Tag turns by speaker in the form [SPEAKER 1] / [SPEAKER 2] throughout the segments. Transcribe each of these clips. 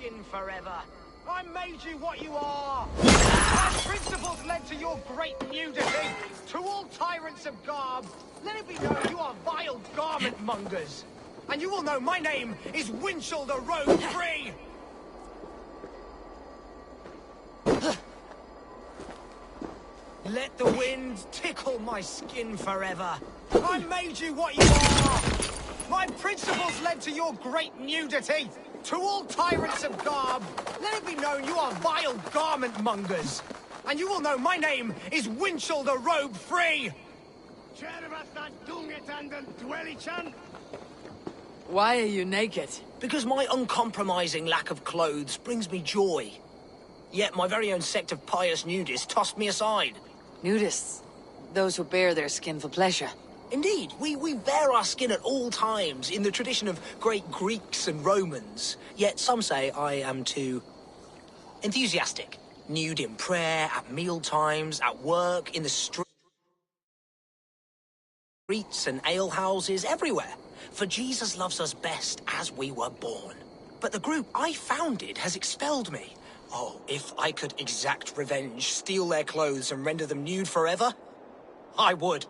[SPEAKER 1] skin forever. I made you what you are. My principles led to your great nudity. To all tyrants of garb, let it be known you are vile garment mongers. And you will know my name is Winchell the Road Free. Let the wind tickle my skin forever. I made you what you are. My principles led to your great nudity. To all tyrants of garb, let it be known you are vile garment mongers. And you will know my name is Winchell the Robe Free.
[SPEAKER 2] Why are you naked?
[SPEAKER 1] Because my uncompromising lack of clothes brings me joy. Yet my very own sect of pious nudists tossed me aside.
[SPEAKER 2] Nudists? Those who bare their skin for pleasure.
[SPEAKER 1] Indeed, we bare our skin at all times, in the tradition of great Greeks and Romans. Yet some say I am too enthusiastic. Nude in prayer, at meal times, at work, in the streets and alehouses, everywhere. For Jesus loves us best as we were born. But the group I founded has expelled me. Oh, if I could exact revenge, steal their clothes and render them nude forever, I would.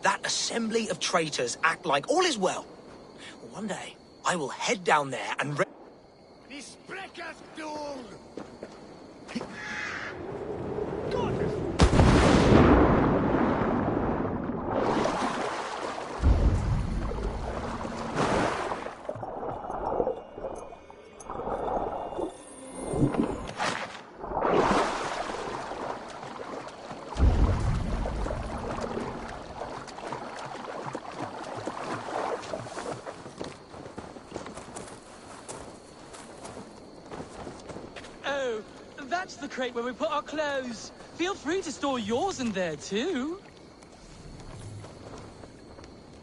[SPEAKER 1] That assembly of traitors act like all is well. One day, I will head down there and
[SPEAKER 3] Oh, that's the crate where we put our clothes. Feel free to store yours in there, too.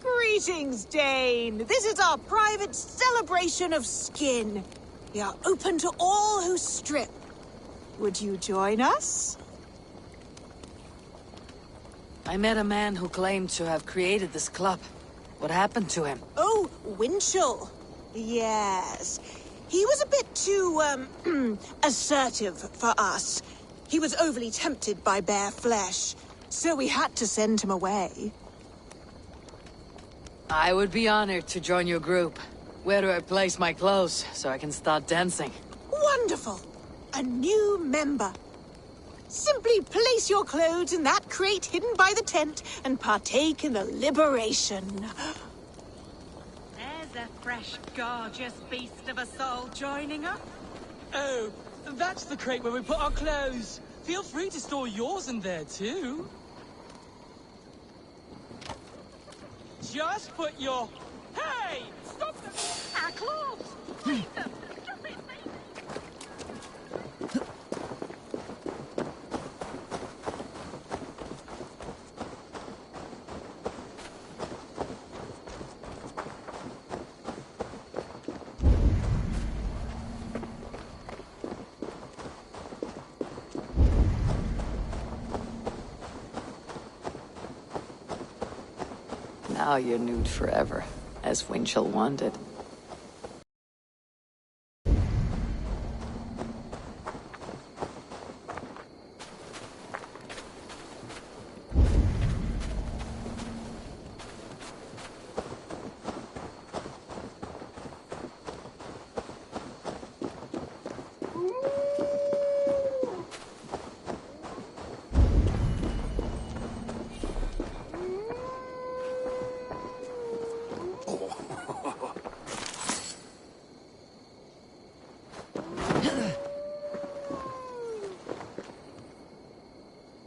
[SPEAKER 4] Greetings, Dane. This is our private celebration of skin. We are open to all who strip. Would you join us?
[SPEAKER 2] I met a man who claimed to have created this club. What happened to him?
[SPEAKER 4] Oh, Winchell. Yes. He was a bit too, assertive for us. He was overly tempted by bare flesh, so we had to send him away.
[SPEAKER 2] I would be honored to join your group. Where do I place my clothes so I can start dancing?
[SPEAKER 4] Wonderful! A new member. Simply place your clothes in that crate hidden by the tent and partake in the liberation.
[SPEAKER 5] There's a fresh, gorgeous beast of a soul joining us.
[SPEAKER 3] Oh, that's the crate where we put our clothes. Feel free to store yours in there, too. Just put your... Hey! Stop them!
[SPEAKER 5] Our clothes! Leave them! Stop it, mate!
[SPEAKER 2] Now you're nude forever, as Winchell wanted.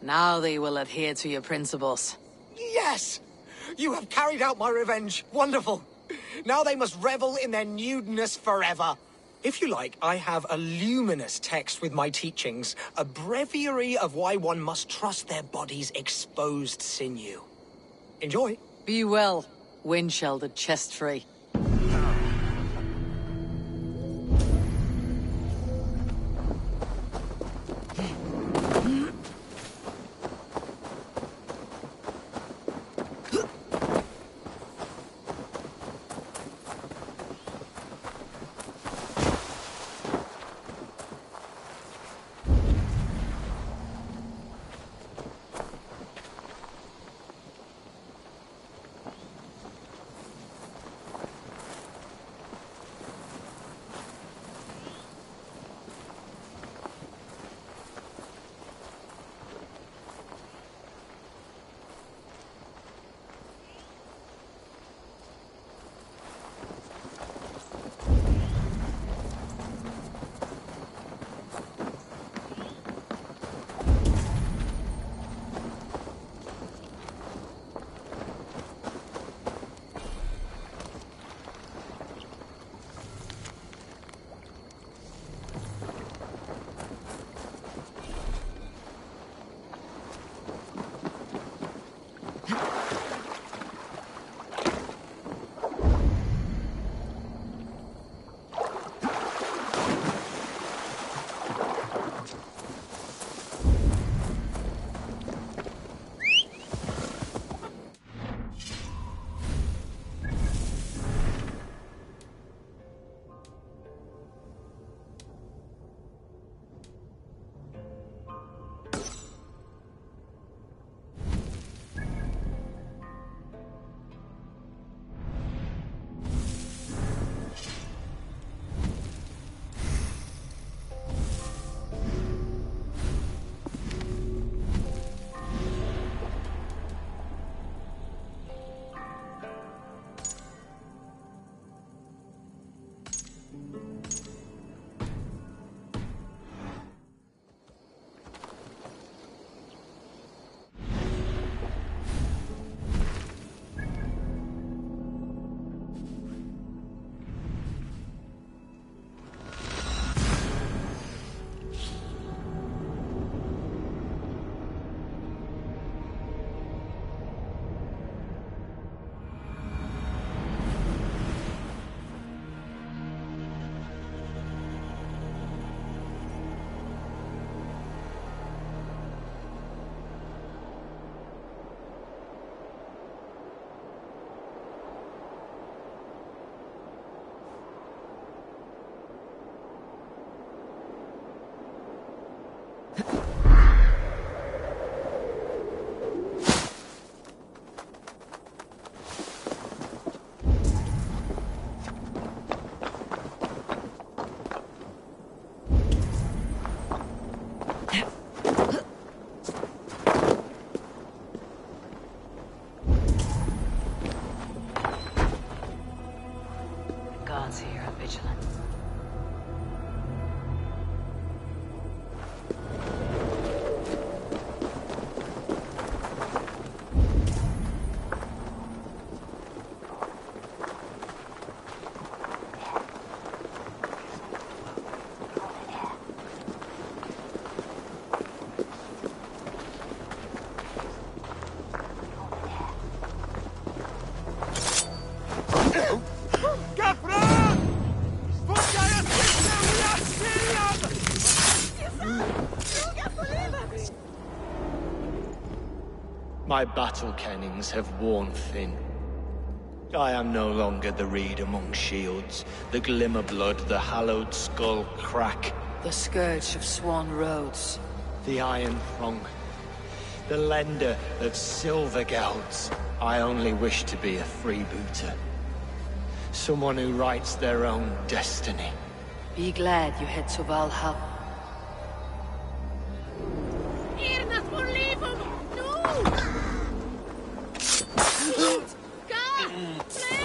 [SPEAKER 2] Now they will adhere to your principles.
[SPEAKER 1] Yes! You have carried out my revenge. Wonderful. Now they must revel in their nudeness forever. If you like, I have a luminous text with my teachings, a breviary of why one must trust their body's exposed sinew. Enjoy.
[SPEAKER 2] Be well, Winchell the chest-free.
[SPEAKER 6] My battle kennings have worn thin. I am no longer the reed among shields, the glimmer blood, the hallowed skull crack.
[SPEAKER 2] The scourge of Swan Roads.
[SPEAKER 6] The iron prong. The lender of silver gelds. I only wish to be a freebooter. Someone who writes their own destiny.
[SPEAKER 2] Be glad you head to Valhalla.
[SPEAKER 5] Irnas får leva! No! Ga! Blue!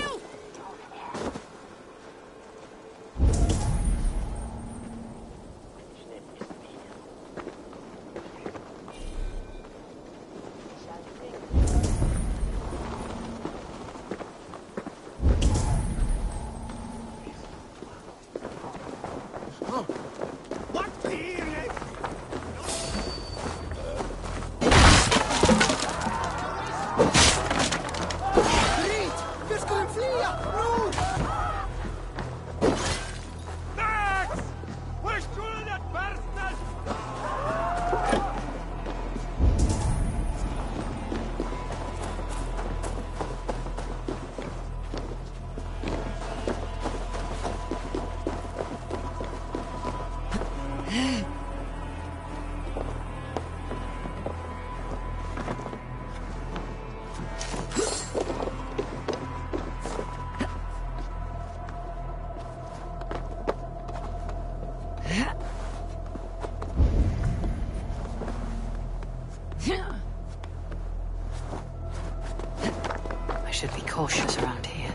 [SPEAKER 2] I should be cautious around here.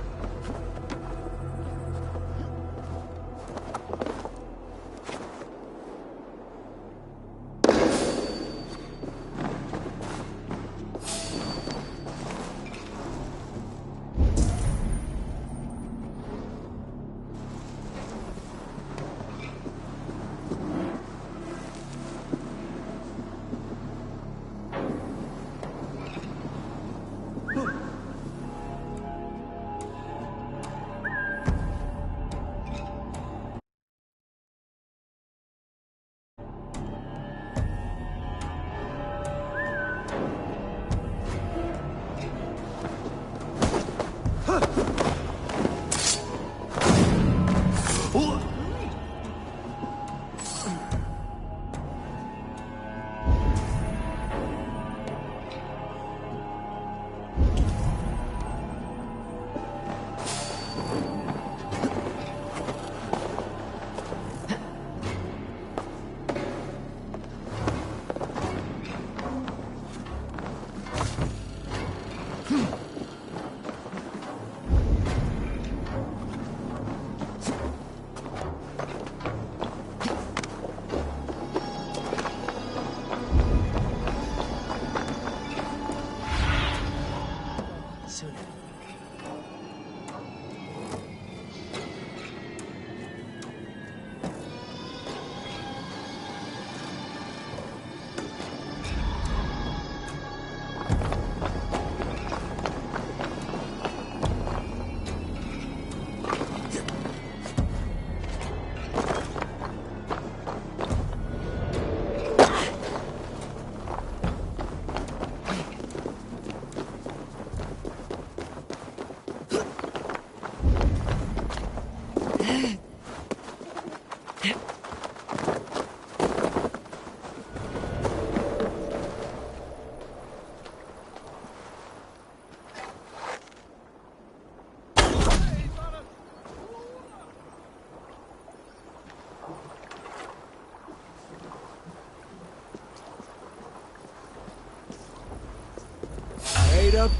[SPEAKER 6] Wait up.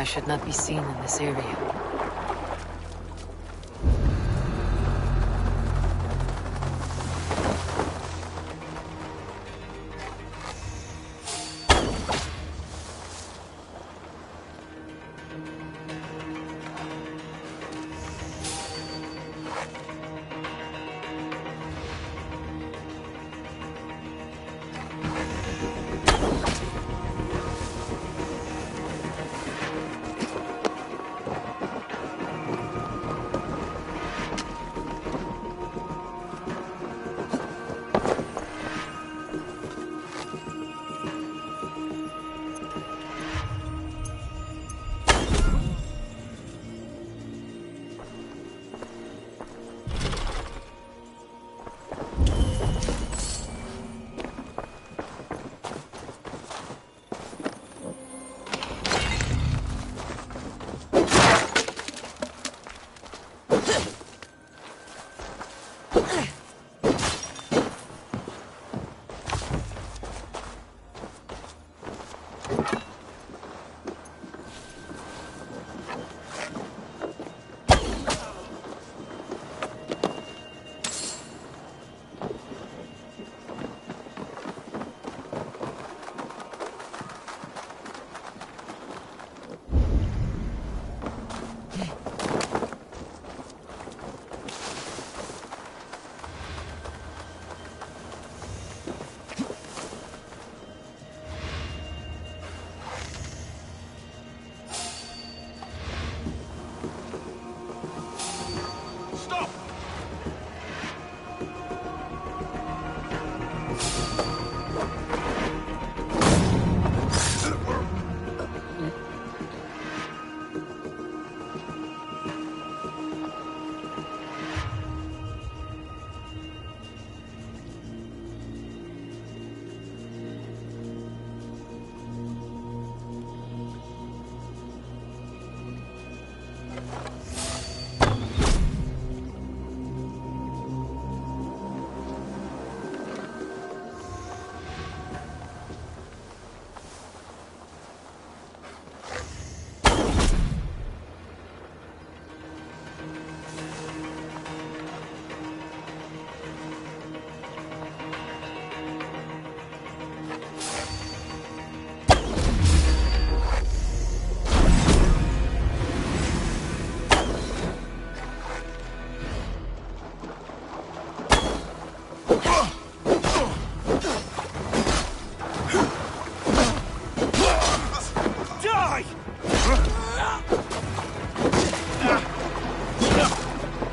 [SPEAKER 2] I should not be seen in this area.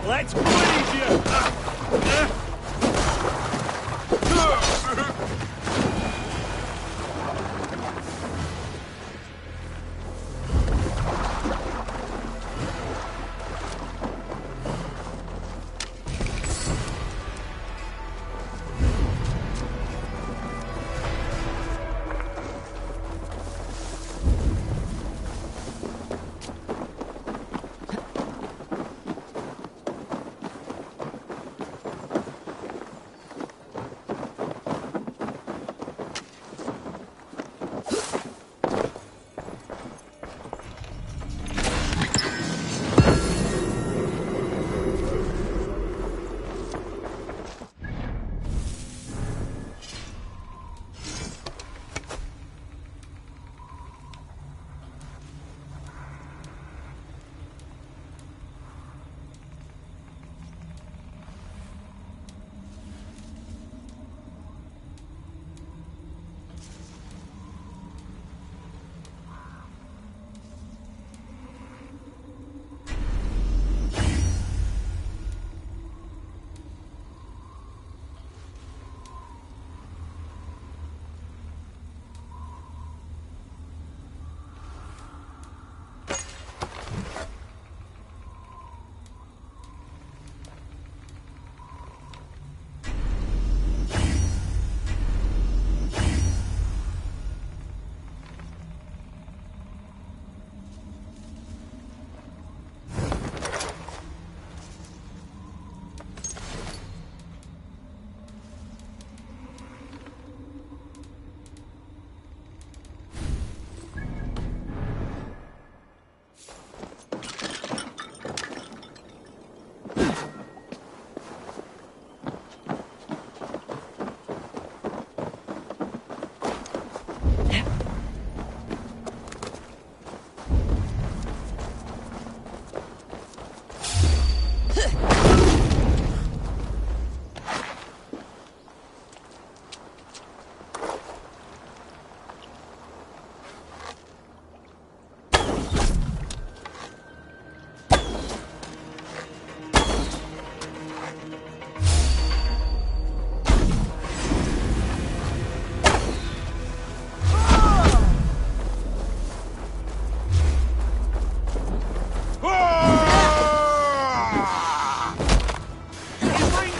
[SPEAKER 7] Let's bleed you!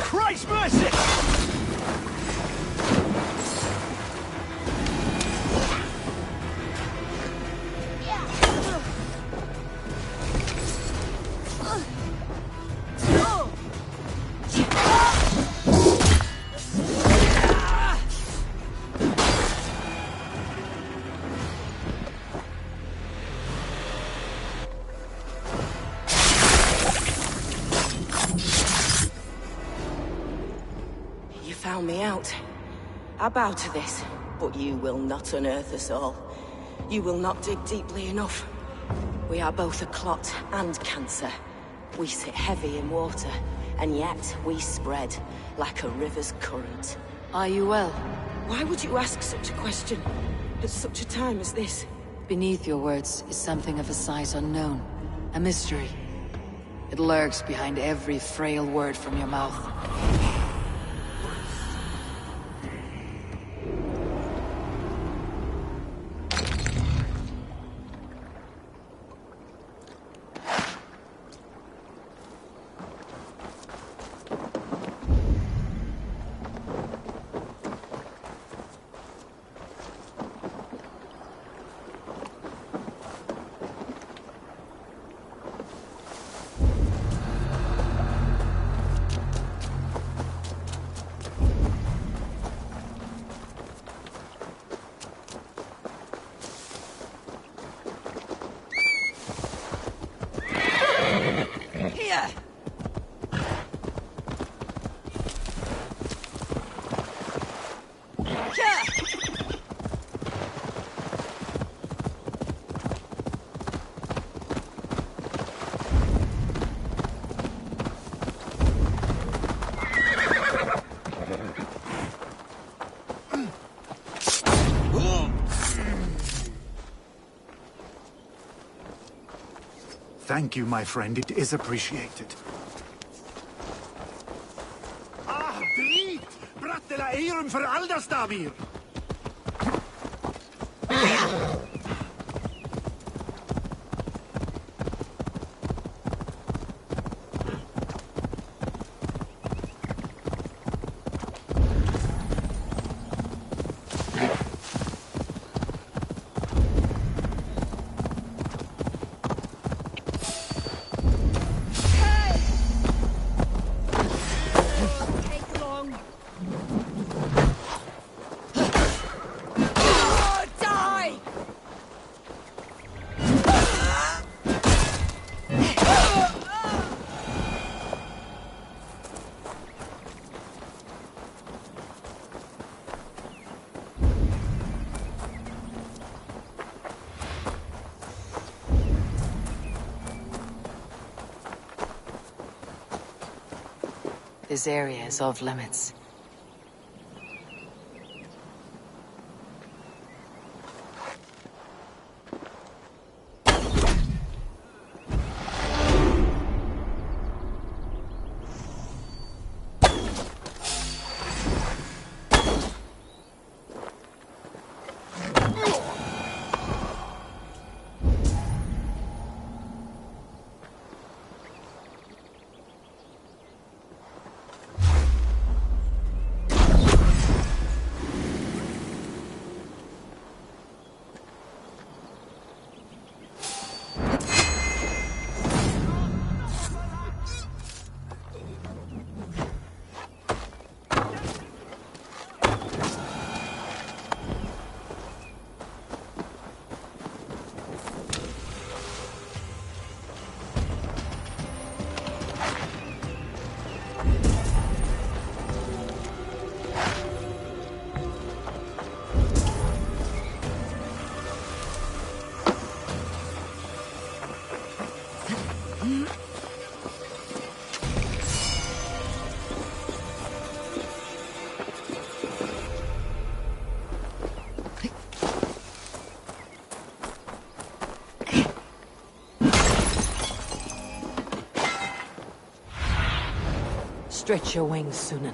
[SPEAKER 7] Christ mercy!
[SPEAKER 8] You found me out. I bow to this, but you will not unearth us all. You will not dig deeply enough. We are both a clot and cancer. We sit heavy in water, and yet we spread like a river's current.
[SPEAKER 2] Are you well?
[SPEAKER 8] Why would you ask such a question at such a time as this?
[SPEAKER 2] Beneath your words is something of a size unknown. A mystery. It lurks behind every frail word from your mouth.
[SPEAKER 8] Here!
[SPEAKER 7] Thank you, my friend. It is appreciated. Ah, drit! Brattela eirum för Alderstamir!
[SPEAKER 2] This area is off limits. Stretch your wings, Sunan.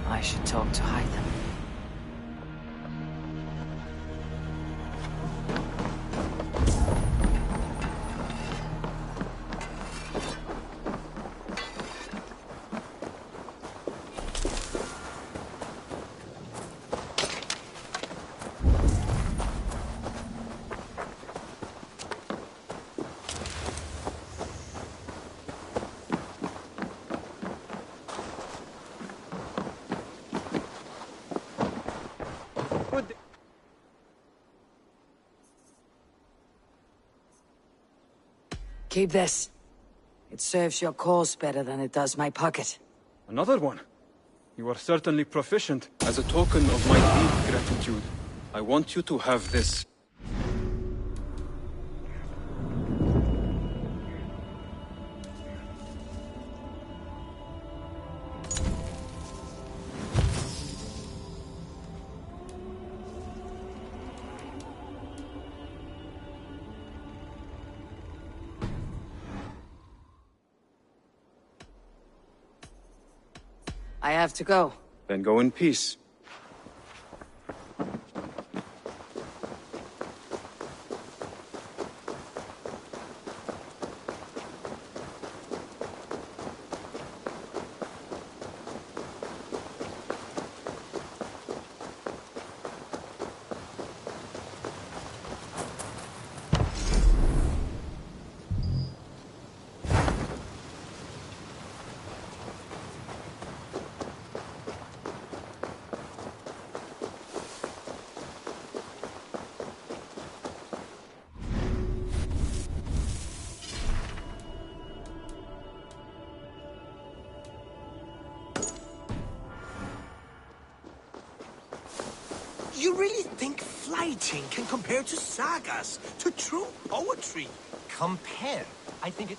[SPEAKER 2] I should talk to Hytham. Keep this. It serves your cause better than it does my pocket.
[SPEAKER 9] Another one? You are certainly proficient. As a token of my deep gratitude, I want you to have this.
[SPEAKER 2] I have to go.
[SPEAKER 9] Then go in peace.
[SPEAKER 1] You really think flighting can compare to sagas, to true poetry? Compare? I think it...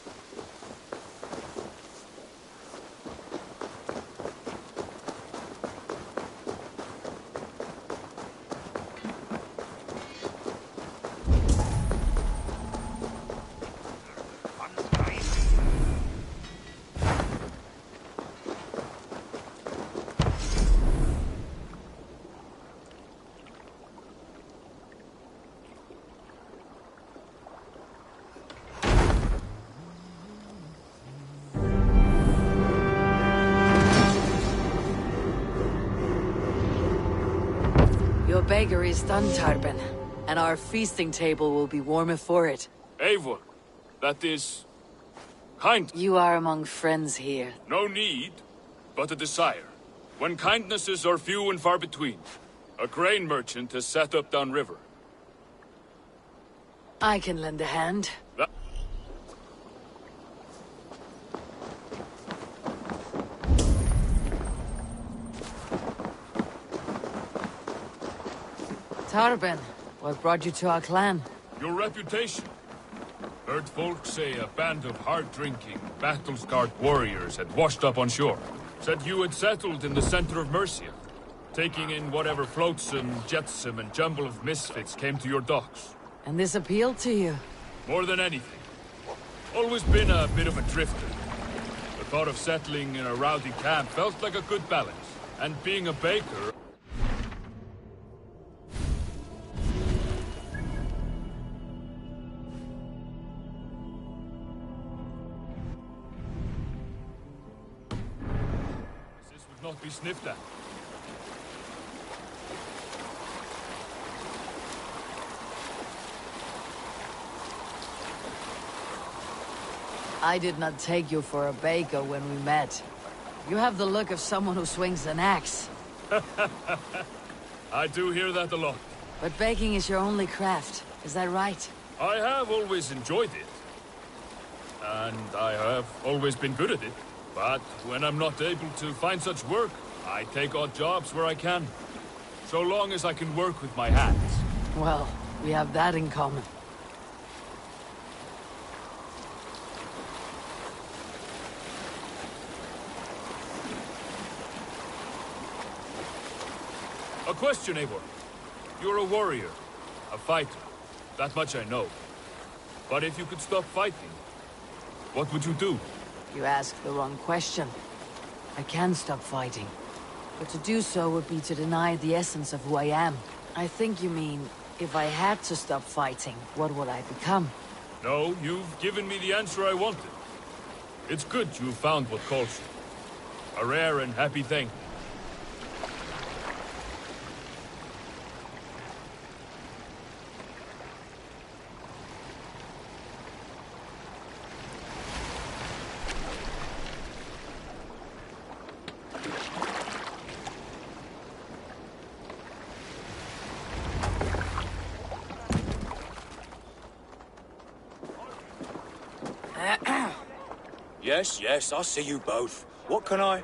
[SPEAKER 2] bakery is done, Tarben, and our feasting table will be warmer for it.
[SPEAKER 10] Eivor, that is... kind.
[SPEAKER 2] You are among friends here.
[SPEAKER 10] No need, but a desire. When kindnesses are few and far between, a grain merchant has set up downriver.
[SPEAKER 2] I can lend a hand. Tarben, what brought you to our clan?
[SPEAKER 10] Your reputation. Heard folk say a band of hard-drinking, battle-scarred warriors had washed up on shore. Said you had settled in the center of Mercia, taking in whatever flotsam, jetsam, and jumble of misfits came to your docks.
[SPEAKER 2] And this appealed to you?
[SPEAKER 10] More than anything. Always been a bit of a drifter. The thought of settling in a rowdy camp felt like a good balance. And being a baker... this would not be sniffed at.
[SPEAKER 2] I did not take you for a baker when we met. You have the look of someone who swings an axe.
[SPEAKER 10] I do hear that a lot.
[SPEAKER 2] But baking is your only craft, is that right?
[SPEAKER 10] I have always enjoyed it. And I have always been good at it. But when I'm not able to find such work, I take odd jobs where I can. So long as I can work with my hands.
[SPEAKER 2] Well, we have that in common.
[SPEAKER 10] A question, Eivor. You're a warrior, a fighter. That much I know. But if you could stop fighting, what would you do?
[SPEAKER 2] You asked the wrong question. I can stop fighting. But to do so would be to deny the essence of who I am. I think you mean, if I had to stop fighting, what would I become?
[SPEAKER 10] No, you've given me the answer I wanted. It's good you found what calls you. A rare and happy thing.
[SPEAKER 11] Yes, yes, I see you both. What can I...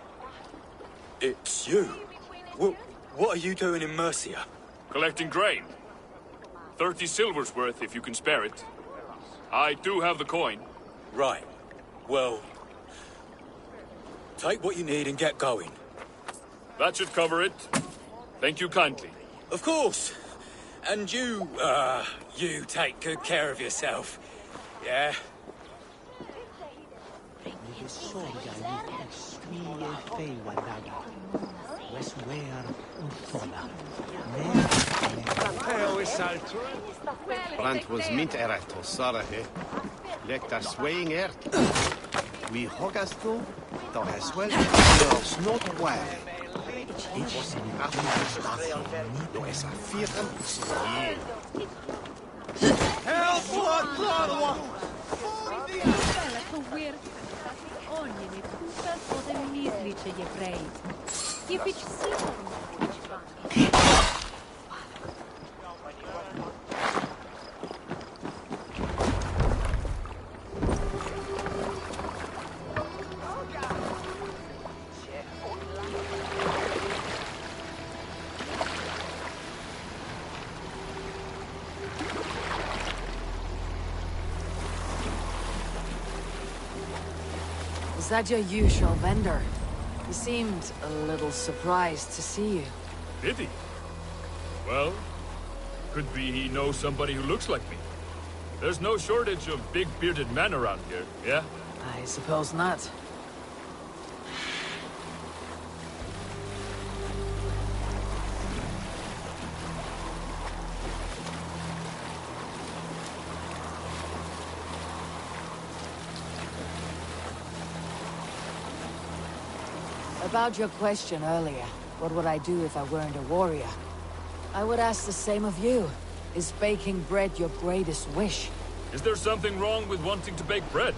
[SPEAKER 11] It's you. What are you doing in Mercia?
[SPEAKER 10] Collecting grain. 30 silver's worth if you can spare it. I do have the coin.
[SPEAKER 11] Right. Well... take what you need and get going.
[SPEAKER 10] That should cover it. Thank you kindly.
[SPEAKER 11] Of course. And you take good care of yourself. Yeah?
[SPEAKER 12] Brand was mint erat to Sarahe. Lectar swaying ert. We hogasto, though as well as not well. It was in Africa. No es a firm.
[SPEAKER 7] Help what
[SPEAKER 2] Is that your usual vendor? He seemed a little surprised to see you.
[SPEAKER 10] Did he? Well, could be he knows somebody who looks like me. There's no shortage of big bearded men around here, yeah?
[SPEAKER 2] I suppose not. About your question earlier, what would I do if I weren't a warrior? I would ask the same of you. Is baking bread your greatest wish?
[SPEAKER 10] Is there something wrong with wanting to bake bread?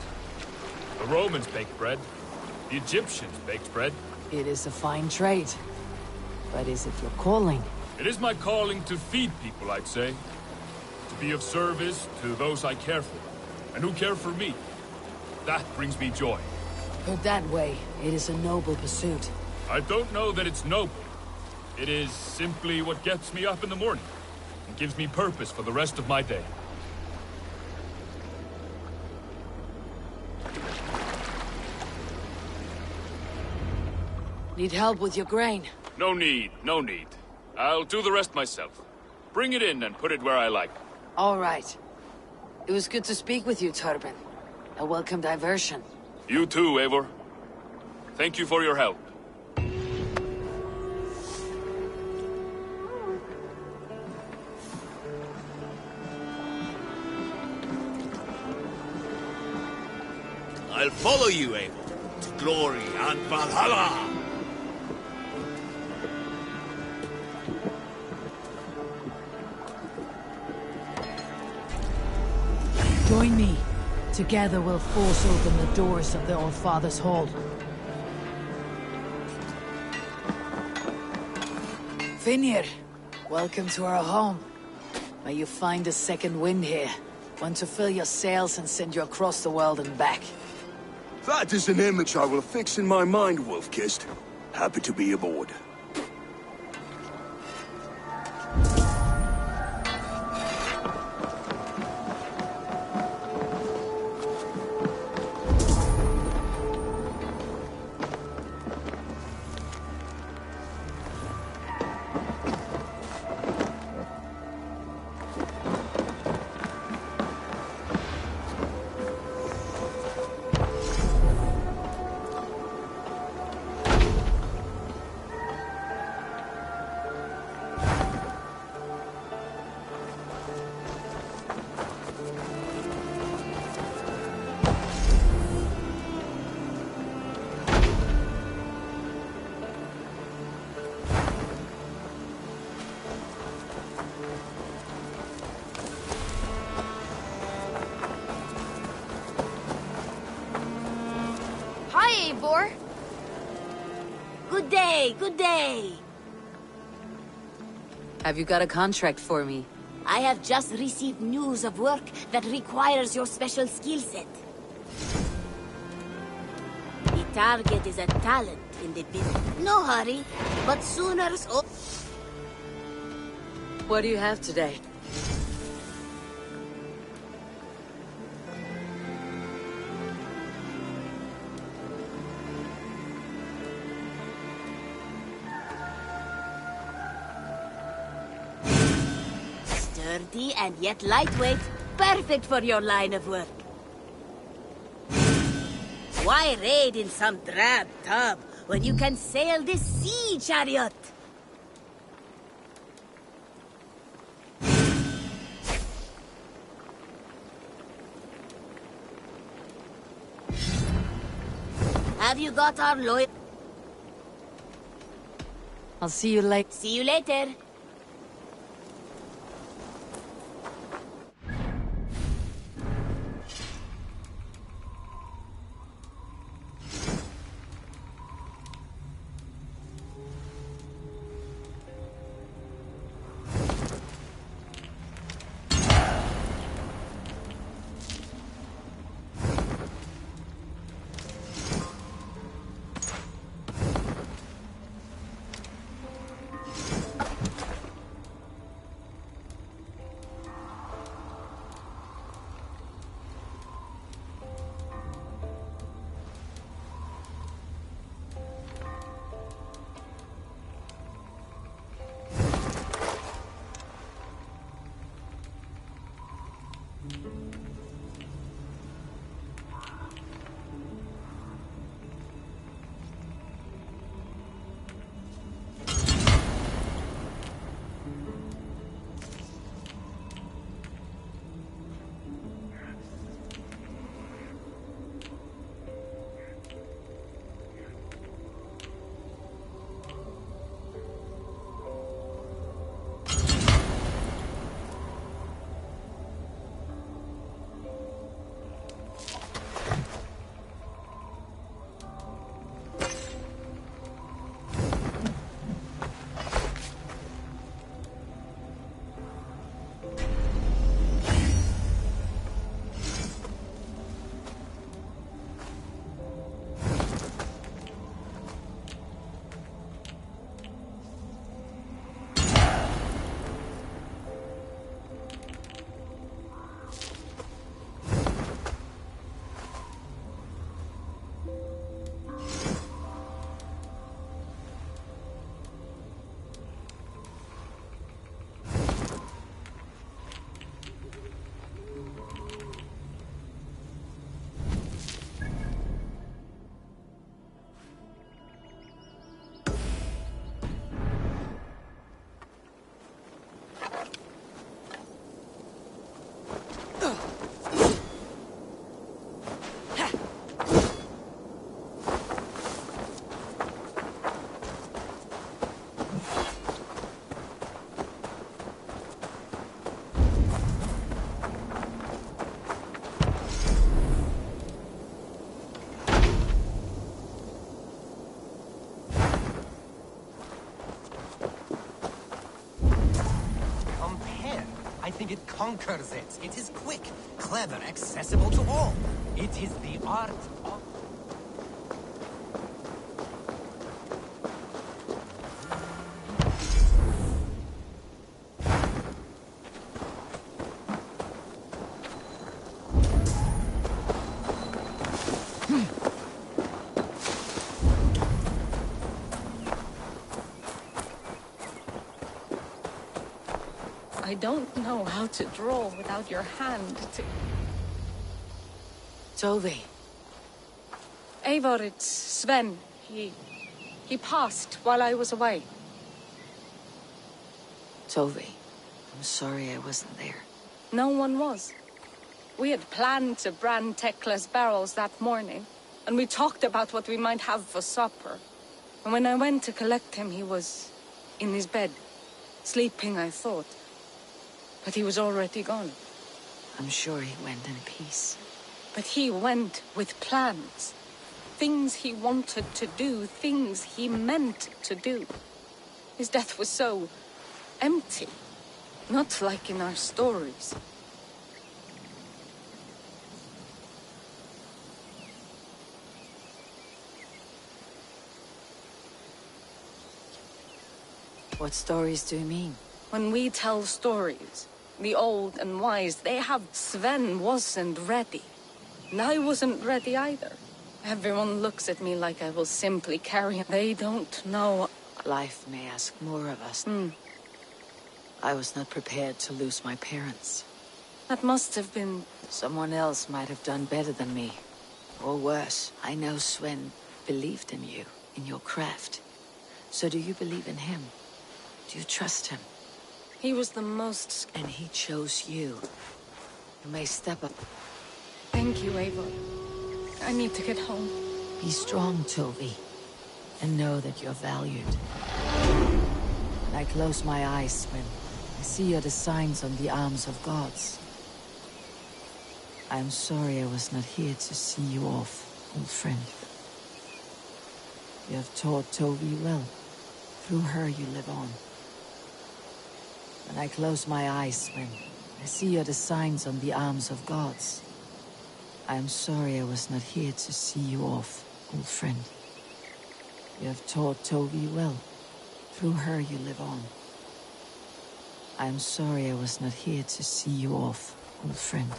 [SPEAKER 10] The Romans baked bread. The Egyptians baked bread.
[SPEAKER 2] It is a fine trade. But is it your calling?
[SPEAKER 10] It is my calling to feed people, I'd say. To be of service to those I care for, and who care for me. That brings me joy.
[SPEAKER 2] Put that way, it is a noble pursuit.
[SPEAKER 10] I don't know that it's noble. It is simply what gets me up in the morning, and gives me purpose for the rest of my day.
[SPEAKER 2] Need help with your grain?
[SPEAKER 10] No need, no need. I'll do the rest myself. Bring it in and put it where I like.
[SPEAKER 2] All right. It was good to speak with you, Torben. A welcome diversion.
[SPEAKER 10] You too, Eivor. Thank you for your help.
[SPEAKER 7] I'll follow you, Eivor, to glory and Valhalla!
[SPEAKER 2] Join me. Together we'll force open the doors of the All-Father's Hall. Vinir, welcome to our home. May you find a second wind here. One to fill your sails and send you across the world and back.
[SPEAKER 13] That is an image I will fix in my mind, Wolf-Kissed. Happy to be aboard.
[SPEAKER 14] Eivor.
[SPEAKER 15] Good day, good day.
[SPEAKER 2] Have you got a contract for me?
[SPEAKER 15] I have just received news of work that requires your special skill set. The target is a talent in the business. No hurry, but sooner or...
[SPEAKER 2] What do you have today?
[SPEAKER 15] Sturdy and yet lightweight, perfect for your line of work. Why raid in some drab tub when you can sail this sea chariot? Have you got our lawyer?
[SPEAKER 2] I'll see you later.
[SPEAKER 15] See you later.
[SPEAKER 1] think it conquers it. It is quick, clever, accessible to all. It is the art of...
[SPEAKER 14] I don't know how to draw without your hand to...
[SPEAKER 2] Tovi.
[SPEAKER 14] Eivor, it's Sven. He passed while I was away.
[SPEAKER 2] Tovi, I'm sorry I wasn't there.
[SPEAKER 14] No one was. We had planned to brand Tekla's barrels that morning, and we talked about what we might have for supper. And when I went to collect him, he was in his bed. Sleeping, I thought. But he was already gone.
[SPEAKER 2] I'm sure he went in peace.
[SPEAKER 14] But he went with plans. Things he wanted to do, things he meant to do. His death was so empty. Not like in our stories.
[SPEAKER 2] What stories do you mean?
[SPEAKER 14] When we tell stories, the old and wise, they have Sven wasn't ready. And I wasn't ready either. Everyone looks at me like I will simply carry him. They don't know.
[SPEAKER 2] Life may ask more of us. I was not prepared to lose my parents.
[SPEAKER 14] That must have been...
[SPEAKER 2] Someone else might have done better than me. Or worse, I know Sven believed in you, in your craft. So do you believe in him? Do you trust him?
[SPEAKER 14] He was the most...
[SPEAKER 2] And he chose you. You may step up.
[SPEAKER 14] Thank you, Eivor. I need to get home.
[SPEAKER 2] Be strong, Tovi. And know that you're valued. When I close my eyes, Sven, I see the signs on the arms of gods. I am sorry I was not here to see you off, old friend. You have taught Tovi well. Through her you live on. When I close my eyes, Sven, I see the signs on the arms of gods. I am sorry I was not here to see you off, old friend. You have taught Tovi well. Through her you live on. I am sorry I was not here to see you off, old friend.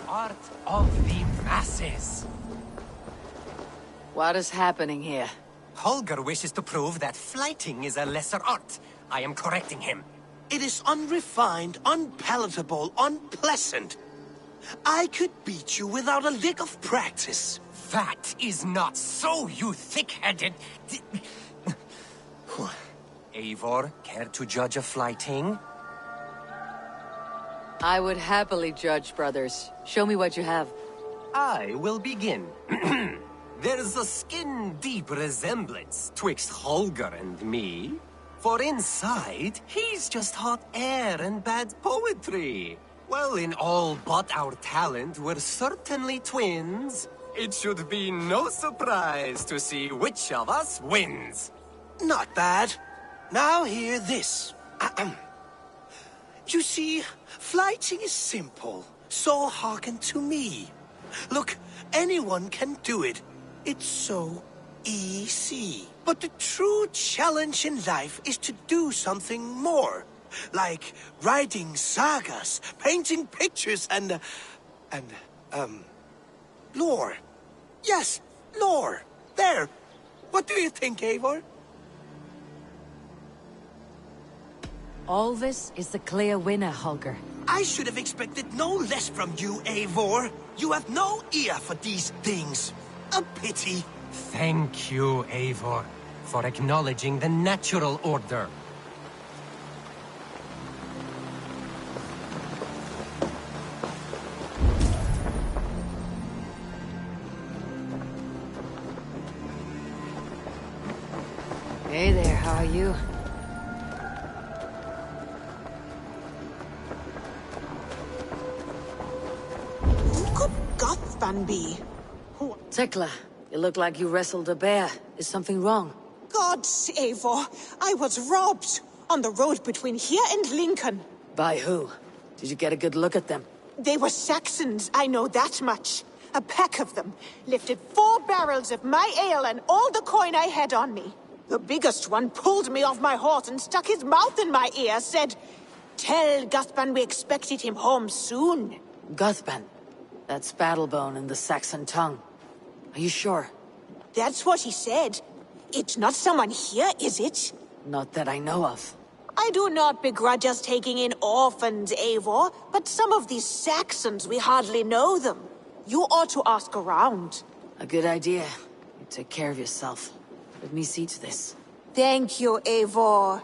[SPEAKER 1] Art of the masses.
[SPEAKER 2] What is happening here?
[SPEAKER 1] Holger wishes to prove that flighting is a lesser art. I am correcting him.
[SPEAKER 12] It is unrefined, unpalatable, unpleasant. I could beat you without a lick of practice.
[SPEAKER 1] That is not so, you thick-headed... Eivor, care to judge a flighting?
[SPEAKER 2] I would happily judge, brothers. Show me what you have.
[SPEAKER 1] I will begin. There's a skin-deep resemblance twixt Holger and me. For inside, he's just hot air and bad poetry. Well, in all but our talent, we're certainly twins. It should be no surprise to see which of us wins.
[SPEAKER 12] Not bad. Now hear this. You see, flighting is simple, so hearken to me. Look, anyone can do it. It's so easy. But the true challenge in life is to do something more. Like writing sagas, painting pictures, and lore. Yes, lore. There. What do you think, Eivor?
[SPEAKER 2] All this is the clear winner, Holger.
[SPEAKER 12] I should have expected no less from you, Eivor. You have no ear for these things. A pity.
[SPEAKER 1] Thank you, Eivor.
[SPEAKER 16] for acknowledging the natural order.
[SPEAKER 2] Hey there, how are you?
[SPEAKER 4] Who could Gothvan be?
[SPEAKER 2] Tekla, you look like you wrestled a bear. Is something wrong?
[SPEAKER 4] Gods, Eivor, I was robbed on the road between here and Lincoln.
[SPEAKER 2] By who? Did you get a good look at them?
[SPEAKER 4] They were Saxons, I know that much. A pack of them lifted 4 barrels of my ale and all the coin I had on me. The biggest one pulled me off my horse and stuck his mouth in my ear, said, "Tell Guthban we expected him home soon."
[SPEAKER 2] Guthban? That's Battlebone in the Saxon tongue. Are you sure?
[SPEAKER 4] That's what he said. It's not someone here, is it?
[SPEAKER 2] Not that I know of.
[SPEAKER 4] I do not begrudge us taking in orphans, Eivor, but some of these Saxons, we hardly know them. You ought to ask around.
[SPEAKER 2] A good idea. You take care of yourself. Let me see to this.
[SPEAKER 4] Thank you, Eivor.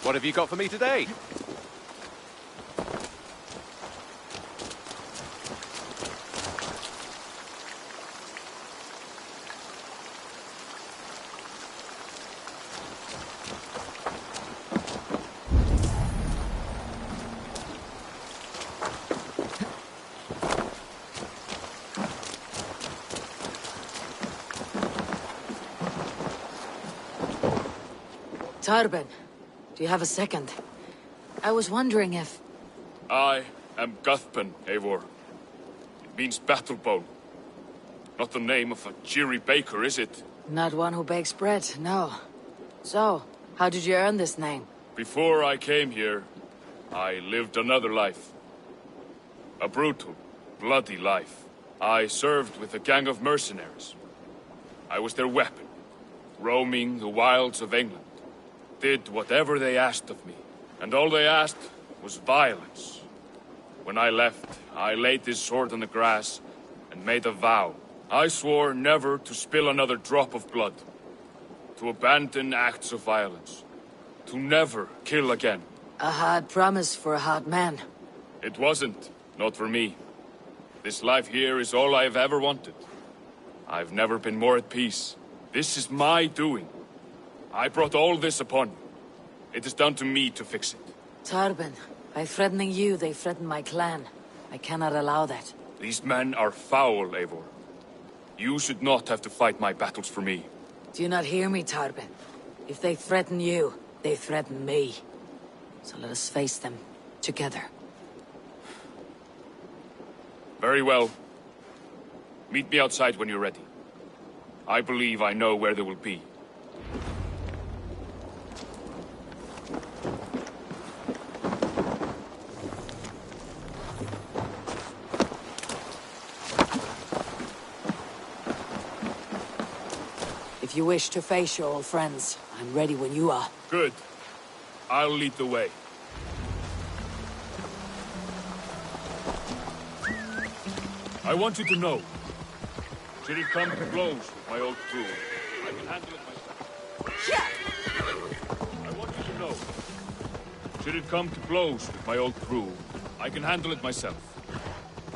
[SPEAKER 17] What have you got for me today?
[SPEAKER 2] Tarben, do you have a second? I was wondering if...
[SPEAKER 10] I am Guthban, Eivor. It means Battlebone. Not the name of a cheery baker, is it?
[SPEAKER 2] Not one who bakes bread, no. So, how did you earn this name?
[SPEAKER 10] Before I came here, I lived another life. A brutal, bloody life. I served with a gang of mercenaries. I was their weapon, roaming the wilds of England. Did whatever they asked of me, and all they asked was violence. When I left, I laid this sword on the grass and made a vow. I swore never to spill another drop of blood, to abandon acts of violence, to never kill again.
[SPEAKER 2] A hard promise for a hard man.
[SPEAKER 10] It wasn't, not for me. This life here is all I've ever wanted. I've never been more at peace. This is my doing. I brought all this upon you. It is down to me to fix it.
[SPEAKER 2] Tarben, by threatening you, they threaten my clan. I cannot allow that.
[SPEAKER 10] These men are foul, Eivor. You should not have to fight my battles for me.
[SPEAKER 2] Do you not hear me, Tarben? If they threaten you, they threaten me. So let us face them, together.
[SPEAKER 10] Very well. Meet me outside when you're ready. I believe I know where they will be.
[SPEAKER 2] If you wish to face your old friends, I'm ready when you are.
[SPEAKER 10] Good. I'll lead the way. I want you to know, should it come to blows with my old crew, I can handle it myself. I want you to know, should it come to blows with my old crew, I can handle it myself.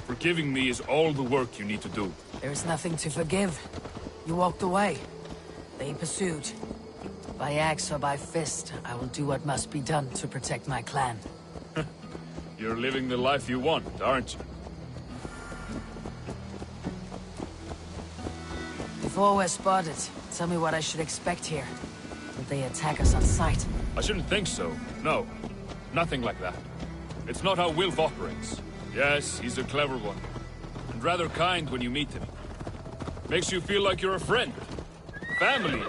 [SPEAKER 10] Forgiving me is all the work you need to do.
[SPEAKER 2] There is nothing to forgive. You walked away. They pursued. By axe or by fist, I will do what must be done to protect my clan.
[SPEAKER 10] You're living the life you want, aren't you?
[SPEAKER 2] Before we're spotted, tell me what I should expect here. Will they attack us on sight?
[SPEAKER 10] I shouldn't think so. No. Nothing like that. It's not how Wilf operates. Yes, he's a clever one. And rather kind when you meet him. Makes you feel like you're a friend. Family.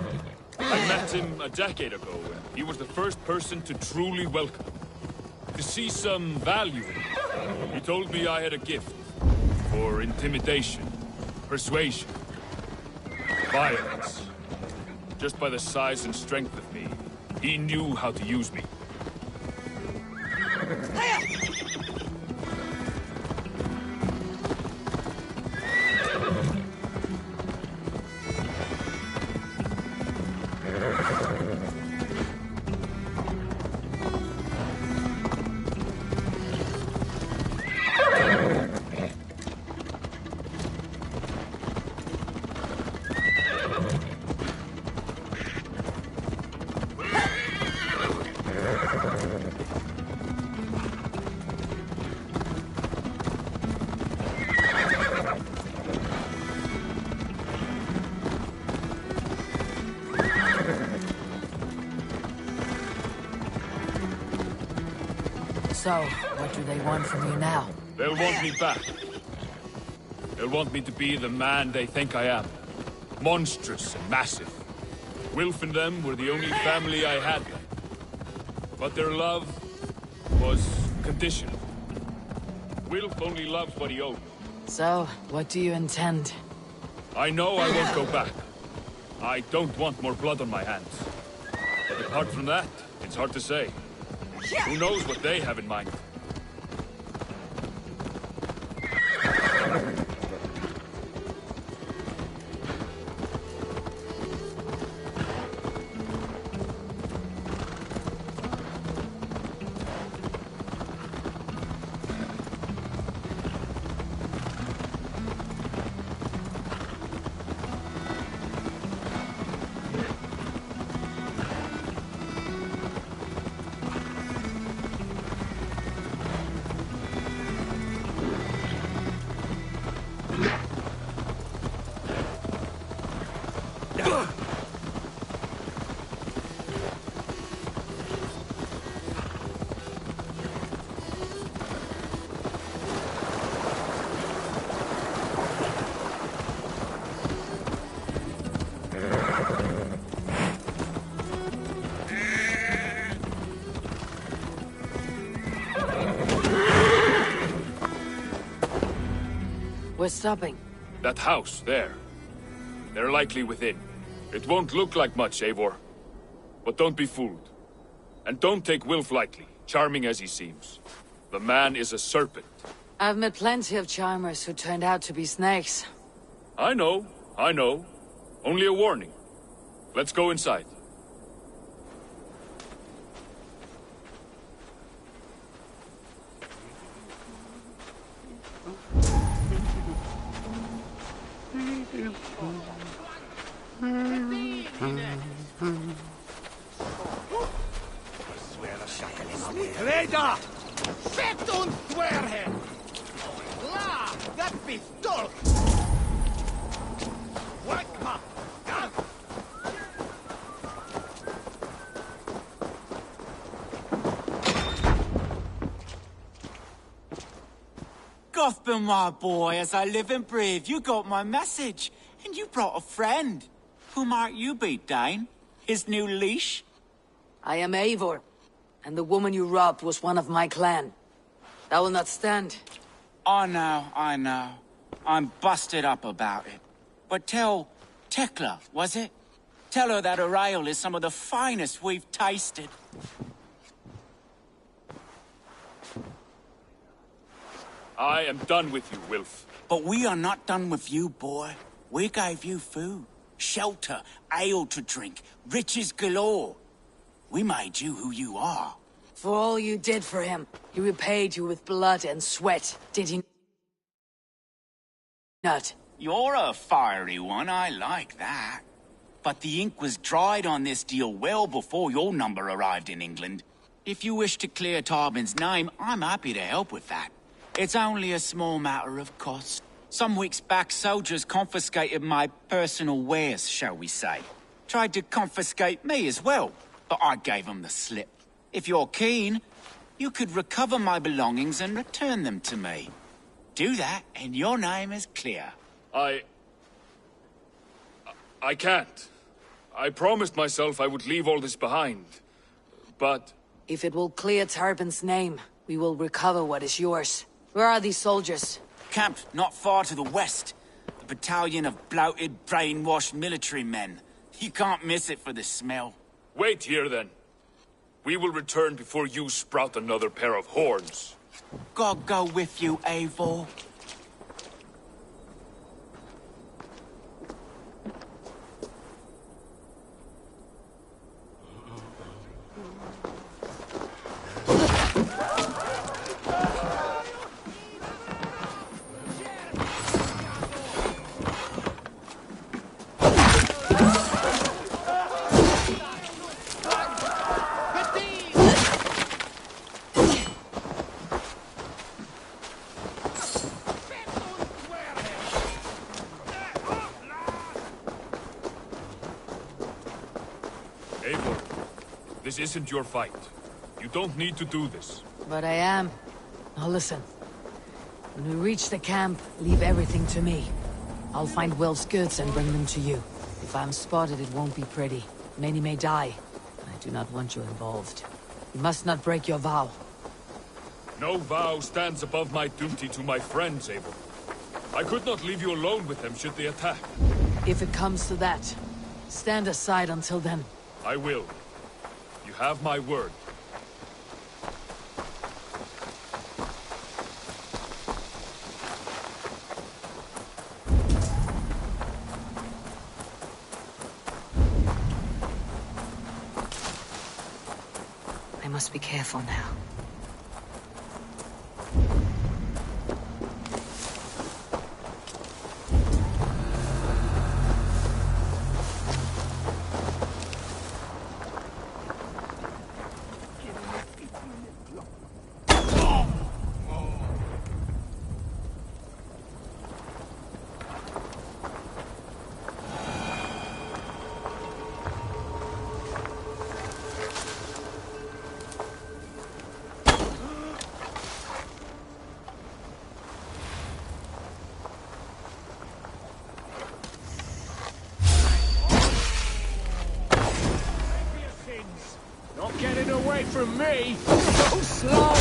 [SPEAKER 10] I met him a decade ago, and he was the first person to truly welcome me. To see some value in me. He told me I had a gift. For intimidation. Persuasion. Violence. Just by the size and strength of me, he knew how to use me.
[SPEAKER 2] So, what do they want from you now?
[SPEAKER 10] They'll want me back. They'll want me to be the man they think I am. Monstrous and massive. Wilf and them were the only family I had left. But their love was conditional. Wilf only loves what he owes.
[SPEAKER 2] So, what do you intend?
[SPEAKER 10] I know I won't go back. I don't want more blood on my hands. But apart from that, it's hard to say. Who knows what they have in mind?
[SPEAKER 2] We're stopping.
[SPEAKER 10] That house, there. They're likely within. It won't look like much, Eivor. But don't be fooled. And don't take Wilf lightly, charming as he seems. The man is a serpent.
[SPEAKER 2] I've met plenty of charmers who turned out to be snakes.
[SPEAKER 10] I know. Only a warning. Let's go inside.
[SPEAKER 1] Reda! Fett und Dwerhe! La! That be dull! Wakma!
[SPEAKER 18] Gothbin, my boy, as I live and breathe, you got my message. And you brought a friend. Who might you be, Dane? His new leash?
[SPEAKER 2] I am Eivor, and the woman you robbed was one of my clan. That will not stand.
[SPEAKER 18] I know. I'm busted up about it. But tell Tekla, was it? Tell her that her ale is some of the finest we've tasted.
[SPEAKER 10] I am done with you, Wilf.
[SPEAKER 18] But we are not done with you, boy. We gave you food, shelter, ale to drink, riches galore. We made you who you are.
[SPEAKER 2] For all you did for him, he repaid you with blood and sweat, did he not?
[SPEAKER 18] You're a fiery one, I like that. But the ink was dried on this deal well before your number arrived in England. If you wish to clear Tarbin's name, I'm happy to help with that. It's only a small matter of cost. Some weeks back, soldiers confiscated my personal wares, shall we say. Tried to confiscate me as well, but I gave them the slip. If you're keen, you could recover my belongings and return them to me. Do that, and your name is clear.
[SPEAKER 10] I can't. I promised myself I would leave all this behind. But...
[SPEAKER 2] If it will clear Tarbin's name, we will recover what is yours. Where are these soldiers?
[SPEAKER 18] Camped not far to the west. The battalion of bloated, brainwashed military men. You can't miss it for the smell.
[SPEAKER 10] Wait here, then. We will return before you sprout another pair of horns.
[SPEAKER 18] God go with you, Eivor.
[SPEAKER 10] Eivor, this isn't your fight. You don't need to do this.
[SPEAKER 2] But I am. Now listen. When we reach the camp, leave everything to me. I'll find Will's goods and bring them to you. If I'm spotted, it won't be pretty. Many may die. I do not want you involved. You must not break your vow.
[SPEAKER 10] No vow stands above my duty to my friends, Eivor. I could not leave you alone with them should they attack.
[SPEAKER 2] If it comes to that, stand aside until then.
[SPEAKER 10] I will. You have my word.
[SPEAKER 2] I must be careful now.
[SPEAKER 6] Not getting away from me! So slow!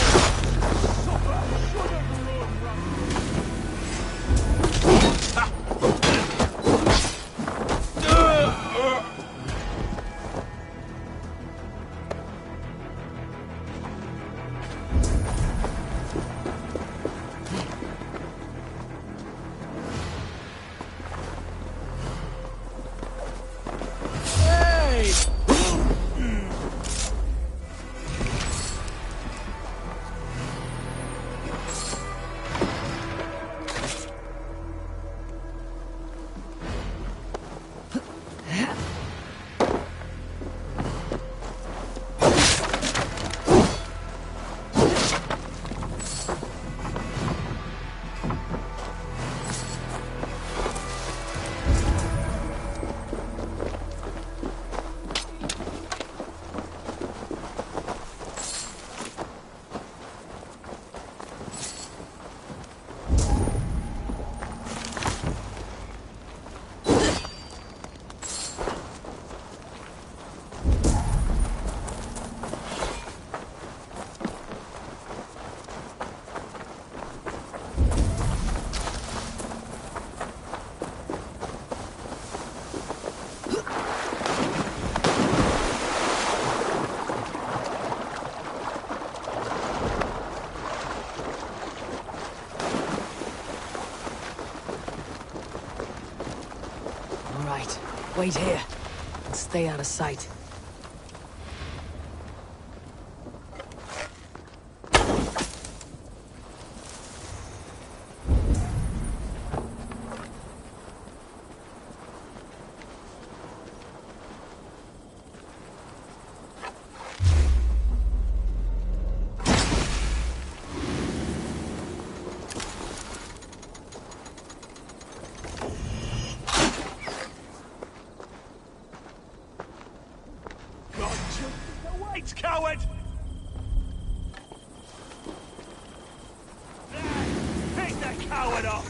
[SPEAKER 2] Wait here, and stay out of sight.
[SPEAKER 6] Coward! Pick that coward up!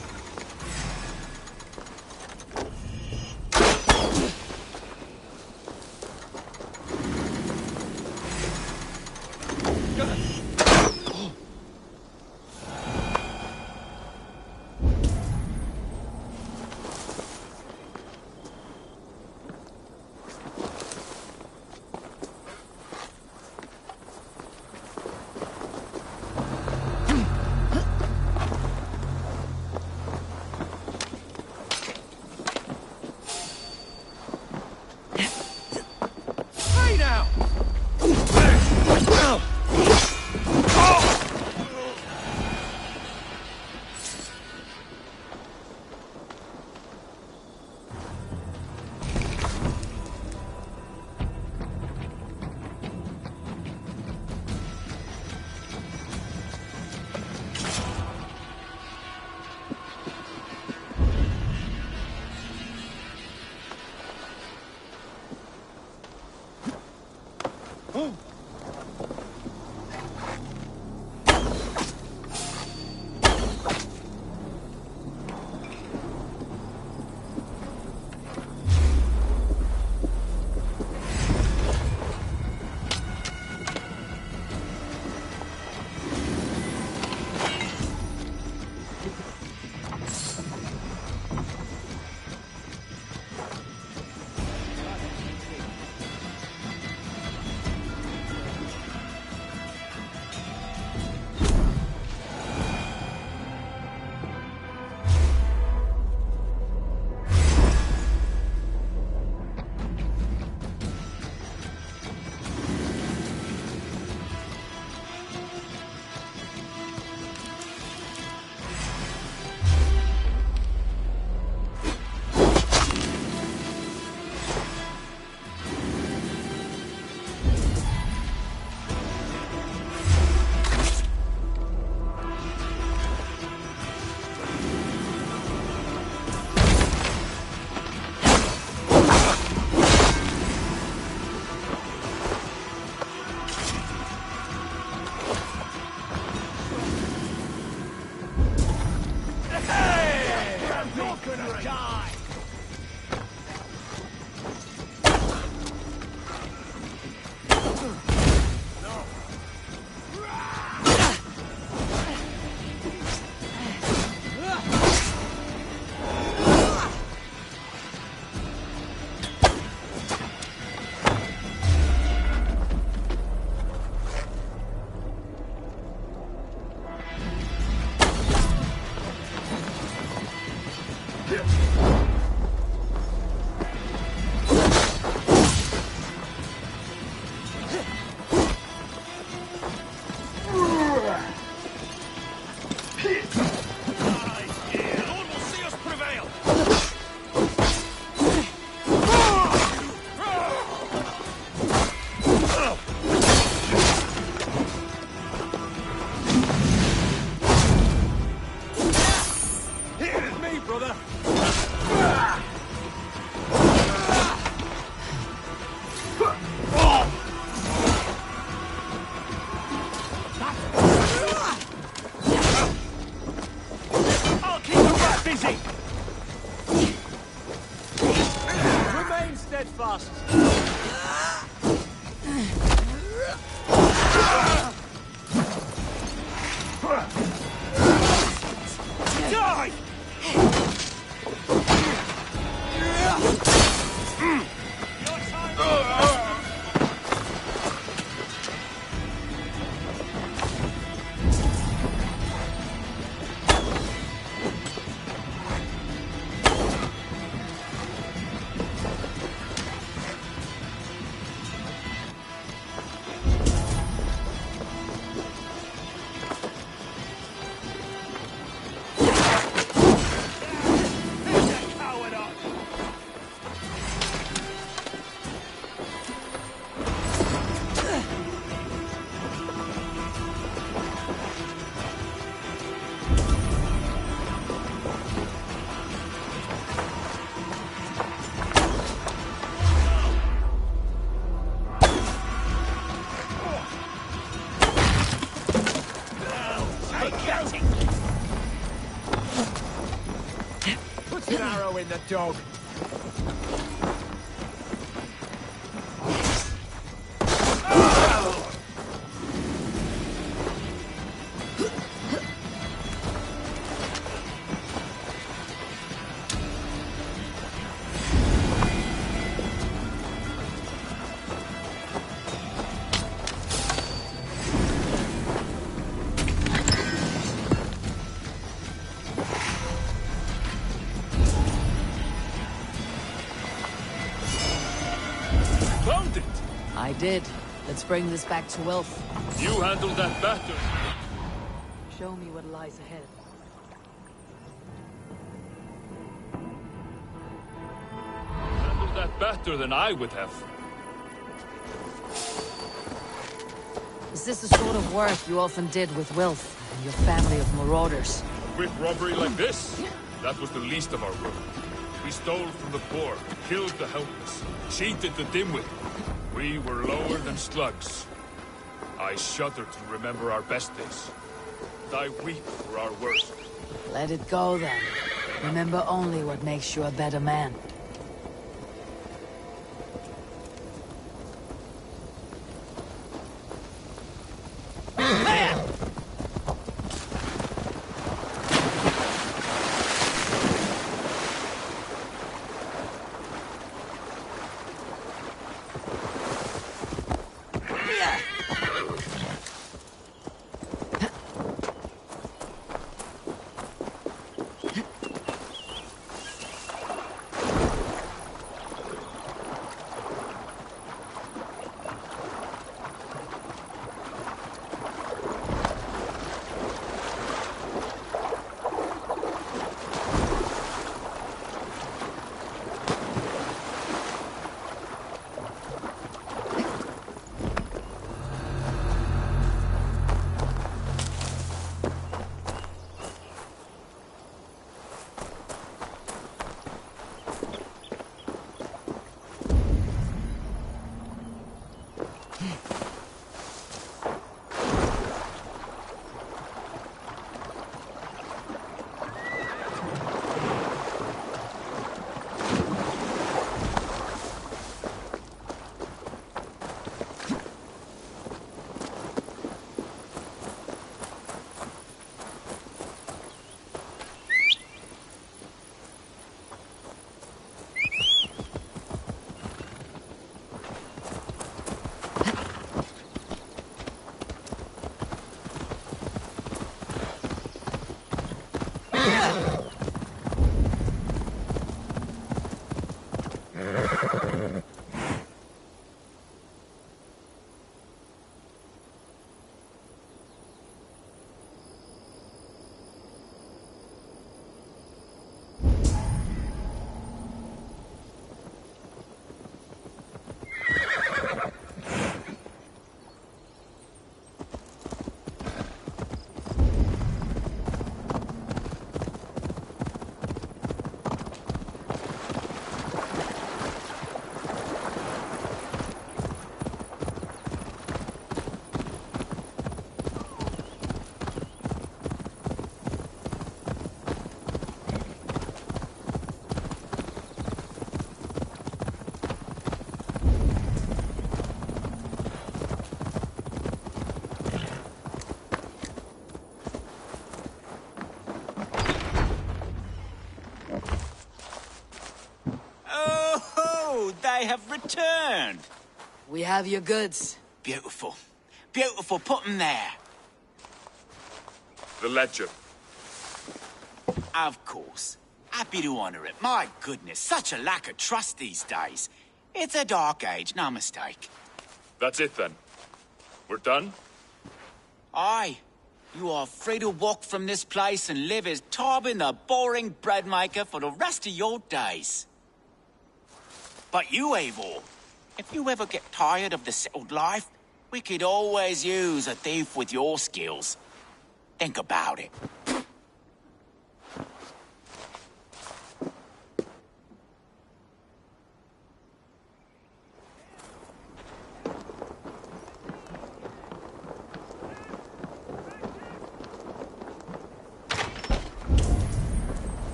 [SPEAKER 1] In the dog.
[SPEAKER 2] I did. Let's bring this back to Wilf.
[SPEAKER 10] You handled that better.
[SPEAKER 2] Show me what lies ahead.
[SPEAKER 10] Handled that better than I would have.
[SPEAKER 2] Is this the sort of work you often did with Wilf and your family of marauders?
[SPEAKER 10] A quick robbery like this? That was the least of our work. We stole from the poor, killed the helpless, cheated the dimwit. We were lower than slugs. I shudder to remember our best days. And I weep for our worst.
[SPEAKER 2] Let it go then. Remember only what makes you a better man.
[SPEAKER 18] They have returned.
[SPEAKER 2] We have your goods.
[SPEAKER 18] Beautiful. Beautiful. Put them there.
[SPEAKER 10] The ledger.
[SPEAKER 18] Of course. Happy to honor it. My goodness, such a lack of trust these days. It's a dark age, no mistake.
[SPEAKER 10] That's it then. We're done?
[SPEAKER 18] Aye. You are free to walk from this place and live as Tarbin the boring bread maker for the rest of your days. But you, Eivor, if you ever get tired of the settled life, we could always use a thief with your skills. Think about it.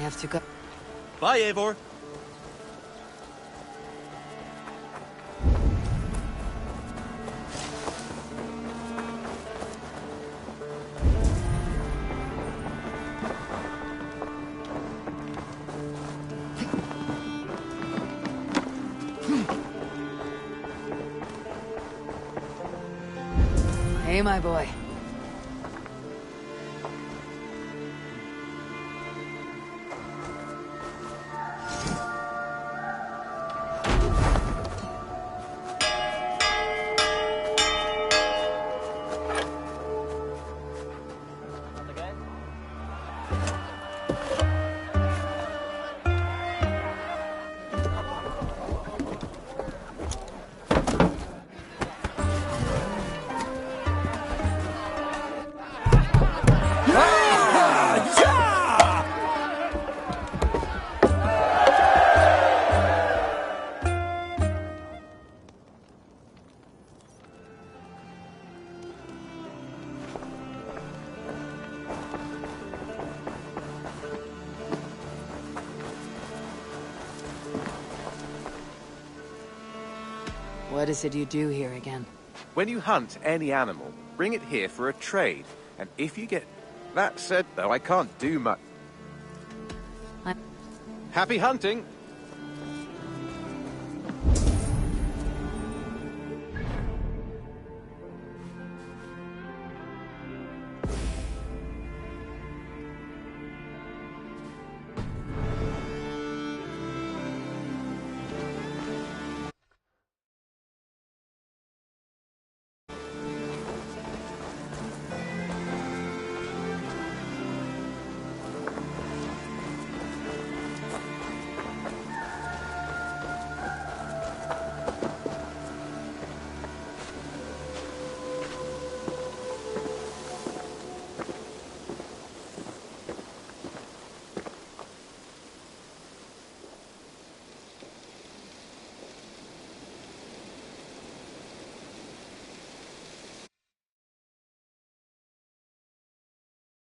[SPEAKER 2] have to go.
[SPEAKER 17] Bye, Eivor.
[SPEAKER 2] Hey, my boy. What is it you do here again?
[SPEAKER 17] When you hunt any animal, bring it here for a trade. And if you get... That said, though, I can't do much. Happy hunting!